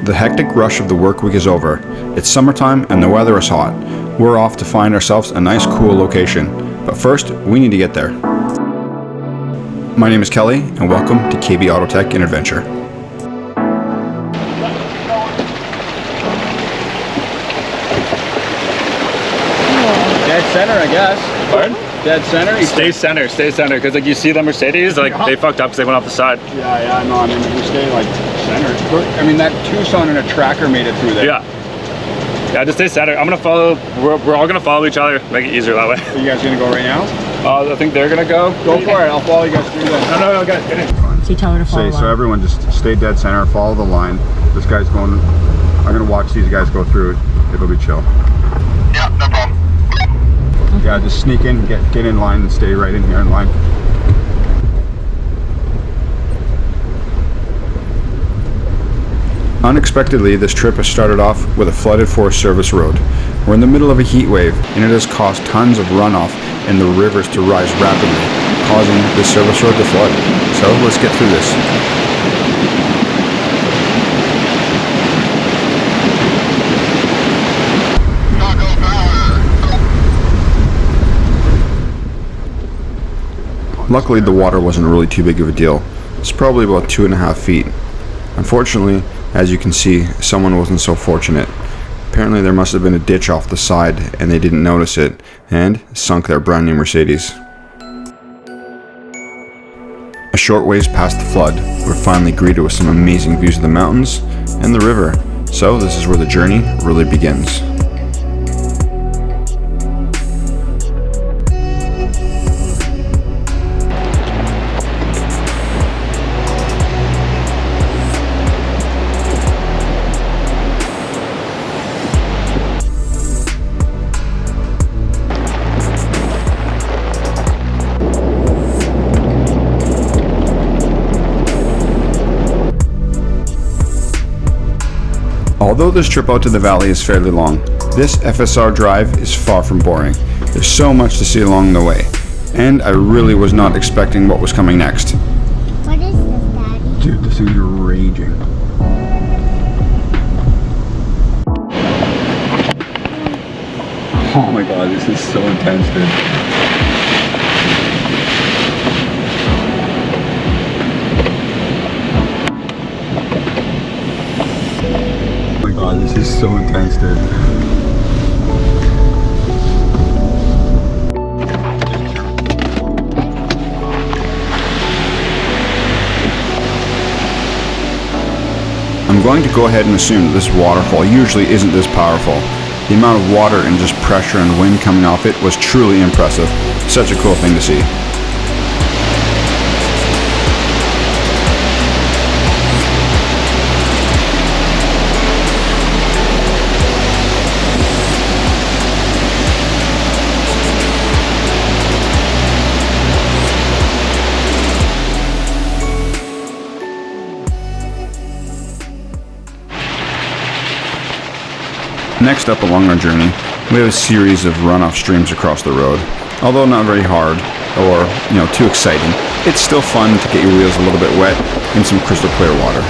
The hectic rush of the work week is over. It's summertime and the weather is hot. We're off to find ourselves a nice cool location. But first, we need to get there. My name is Kelly and welcome to KB Auto Tech and Adventure. Dead center, I guess. Pardon? Dead center? Stay center, because like you see the Mercedes, like they fucked up because they went off the side. Yeah, no, I mean, you stay like center. I mean, that Tucson and a tracker made it through there. Yeah, just stay center. I'm gonna follow, we're all gonna follow each other, make it easier that way. Are you guys gonna go right now? I think they're gonna go. Go for it, I'll follow you guys through that. No, guys, get in. So you tell her to follow So everyone just stay dead center, follow the line. This guy's going, I'm gonna watch these guys go through it. It'll be chill. Yeah, no problem. Yeah, just sneak in, get in line and stay right in here in line. Unexpectedly, this trip has started off with a flooded Forest Service road. We're in the middle of a heat wave, and it has caused tons of runoff in the rivers to rise rapidly, causing the service road to flood. So let's get through this. Luckily, the water wasn't really too big of a deal. It's probably about 2.5 feet. Unfortunately, as you can see, someone wasn't so fortunate. Apparently there must have been a ditch off the side and they didn't notice it and sunk their brand new Mercedes. A short ways past the flood, we're finally greeted with some amazing views of the mountains and the river. So this is where the journey really begins. Although this trip out to the valley is fairly long, this FSR drive is far from boring. There's so much to see along the way, and I really was not expecting what was coming next. What is this, Daddy? Dude, this thing's raging. Oh my god, this is so intense, dude. This is so intense, dude. I'm going to go ahead and assume that this waterfall usually isn't this powerful. The amount of water and just pressure and wind coming off it was truly impressive. Such a cool thing to see. Next up along our journey, we have a series of runoff streams across the road. Although not very hard or, too exciting, it's still fun to get your wheels a little bit wet in some crystal clear water.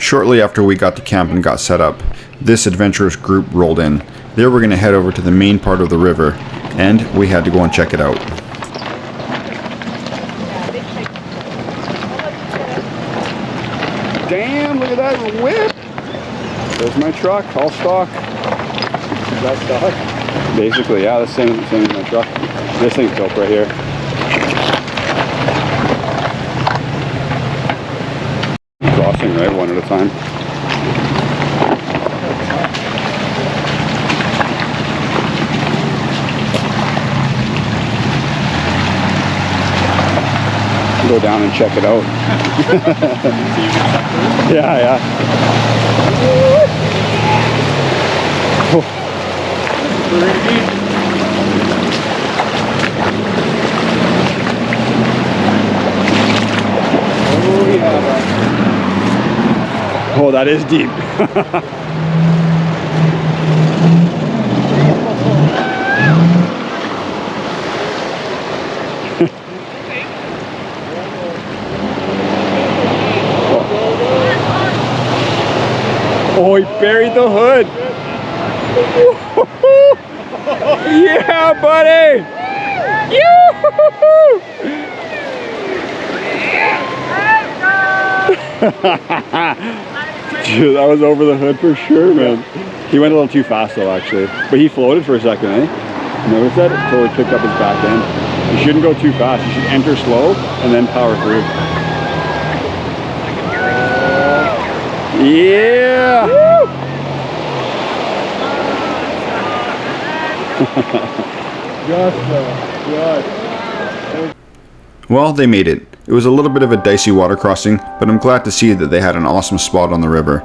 Shortly after we got to camp and got set up, this adventurous group rolled in. They were going to head over to the main part of the river, and we had to go and check it out. Damn, look at that whip. There's my truck, all stock. Is that stock? Basically, yeah, the same as my truck. This thing's built right here. Crossing, right, one at a time. Go down and check it out. Yeah. Oh, that is deep. Oh, he buried the hood. Yeah, buddy. Dude, that was over the hood for sure, man. He went a little too fast though, actually. But he floated for a second, eh? Notice that? It totally picked up his back end. You shouldn't go too fast. You should enter slow and then power through. Yeah! Well, they made it. It was a little bit of a dicey water crossing, but I'm glad to see that they had an awesome spot on the river.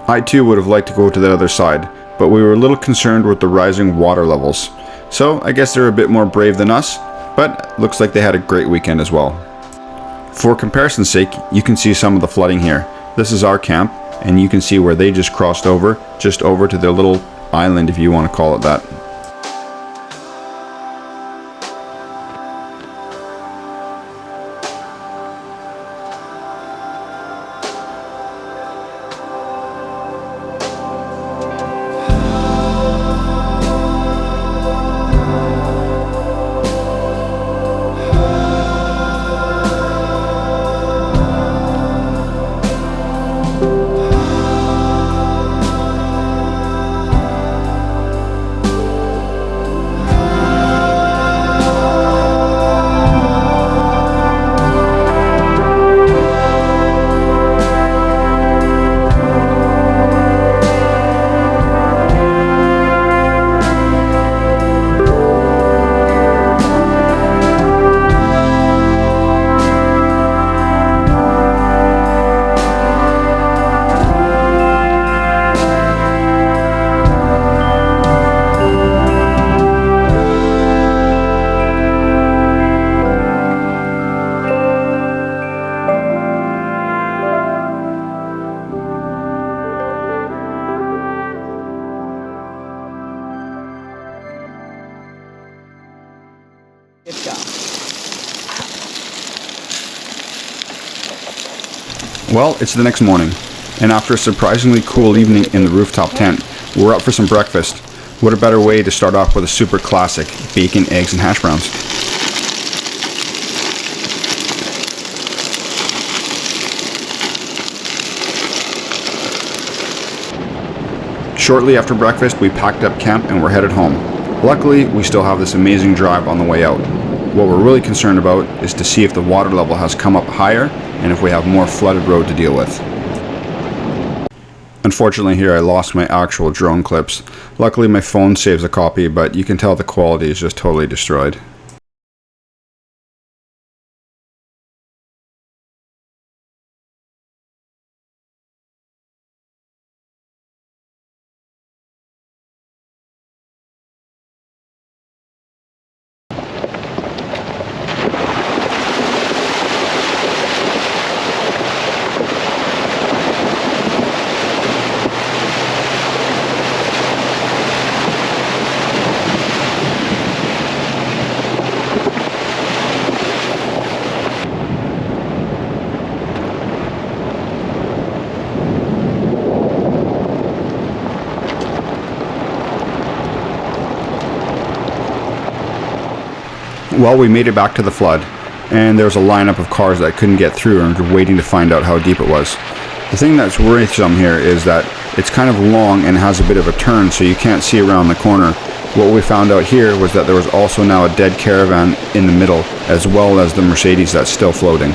I too would have liked to go to the other side, but we were a little concerned with the rising water levels. So I guess they're a bit more brave than us, but looks like they had a great weekend as well. For comparison's sake, you can see some of the flooding here. This is our camp, and you can see where they just crossed over, just over to their little island, if you want to call it that. Well, it's the next morning, and after a surprisingly cool evening in the rooftop tent, we're up for some breakfast. What a better way to start off with a super classic, bacon, eggs, and hash browns. Shortly after breakfast, we packed up camp and we're headed home. Luckily, we still have this amazing drive on the way out. What we're really concerned about is to see if the water level has come up higher and if we have more flooded road to deal with. Unfortunately here I lost my actual drone clips. Luckily my phone saves a copy, but you can tell the quality is just totally destroyed. Well, we made it back to the flood, and there was a lineup of cars that couldn't get through and were waiting to find out how deep it was. The thing that's worrisome here is that it's kind of long and has a bit of a turn, so you can't see around the corner. What we found out here was that there was also now a dead caravan in the middle, as well as the Mercedes that's still floating.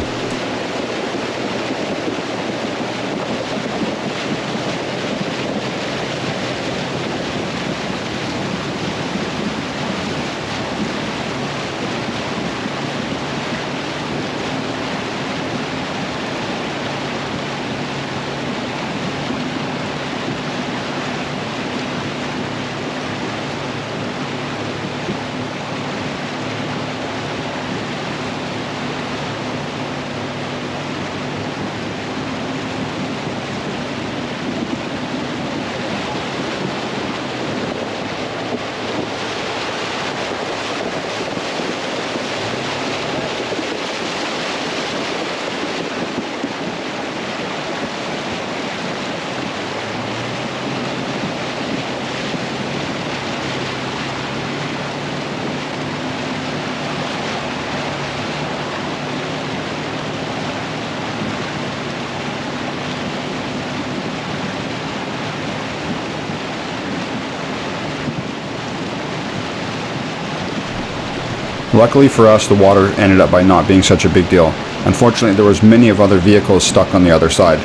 Luckily for us, the water ended up by not being such a big deal. Unfortunately, there was many of other vehicles stuck on the other side.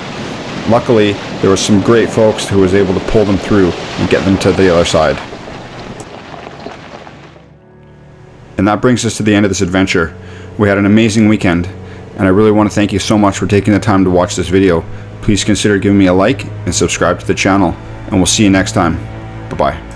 Luckily, there was some great folks who was able to pull them through and get them to the other side. And that brings us to the end of this adventure. We had an amazing weekend, and I really want to thank you so much for taking the time to watch this video. Please consider giving me a like and subscribe to the channel, and we'll see you next time. Bye-bye.